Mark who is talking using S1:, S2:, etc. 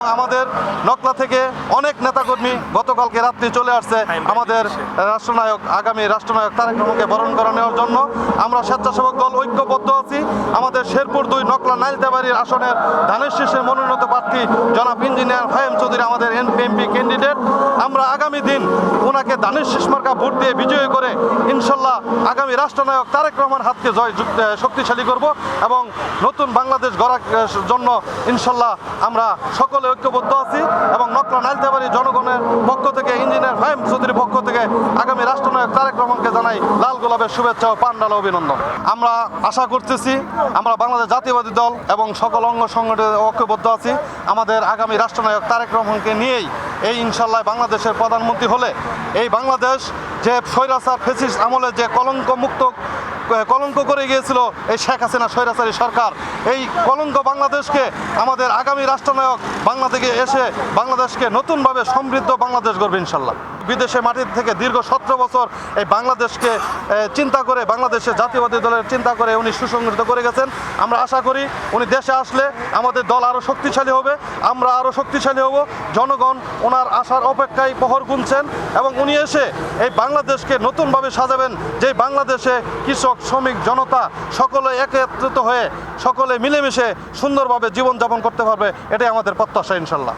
S1: আমাদের নকলা থেকে অনেক নেতাকর্মী গতকালকে রাত্রি চলে আসছে আমাদের রাষ্ট্রনায়ক আগামী রাষ্ট্রনায়ক তারেক রহমানকে বরণ করে নেওয়ার জন্য। আমরা স্বেচ্ছাসেবক দল ঐক্যবদ্ধ আছি। আমাদের শেরপুর ২ নকলা নাইলতাবাড়ির আসনের ধানের শীষের মনোনীত প্রার্থী জনাব ইঞ্জিনিয়ার ফাহিম চৌধুরী আমাদের এমপি ক্যান্ডিডেট। আমরা আগামী দিন ওনাকে ধানের শীষ মার্কা ভোট দিয়ে বিজয়ী করে ইনশাল্লাহ আগামী রাষ্ট্রনায়ক তারেক রহমান হাতকে শক্তিশালী করব এবং নতুন বাংলাদেশ গড়ার জন্য ইনশাল্লাহ আমরা সকলে ঐক্যবদ্ধ আছি। এবং নকলা নাইলতাবাড়ি জনগণের পক্ষ থেকে ইঞ্জিনিয়ার ফাহিম চৌধুরীর পক্ষ থেকে আগামী রাষ্ট্রনায়ক তারেক রহমানকে জানাই লাল গোলাপের শুভেচ্ছা ও পান্ডাল অভিনন্দন। আমরা আশা করতেছি আমরা বাংলাদেশ জাতীয়বাদী দল এবং সকল অঙ্গ সংগঠনের ঐক্যবদ্ধ আছি। আমাদের আগামী রাষ্ট্রনায়ক তারেক রহমানকে নিয়েই এই ইনশাল্লাহ বাংলাদেশের প্রধানমন্ত্রী হলে এই বাংলাদেশ যে স্বৈরাচার ফ্যাসিস্ট আমলে যে কলঙ্ক করে গিয়েছিল এই শেখ হাসিনা স্বৈরাচারী সরকার, এই কলঙ্ক বাংলাদেশকে আমাদের আগামী রাষ্ট্রনায়ক বাংলাদেশে এসে বাংলাদেশকে নতুনভাবে সমৃদ্ধ বাংলাদেশ গড়বে ইনশাল্লাহ। বিদেশে মাটির থেকে দীর্ঘ 17 বছর এই বাংলাদেশকে চিন্তা করে বাংলাদেশের জাতীয়বাদী দলের চিন্তা করে উনি সুসংগঠিত করে গেছেন। আমরা আশা করি উনি দেশে আসলে আমাদের দল আরও শক্তিশালী হবে, আমরা আরও শক্তিশালী হব। জনগণ ওনার আসার অপেক্ষায় প্রহর গুনছেন এবং উনি এসে এই বাংলাদেশকে নতুনভাবে সাজাবেন, যে বাংলাদেশে কৃষক শ্রমিক জনতা সকলে একত্রিত হয়ে সকলে মিলেমিশে সুন্দরভাবে জীবনযাপন করতে পারবে। এটাই আমাদের প্রত্যাশা ইনশাল্লাহ।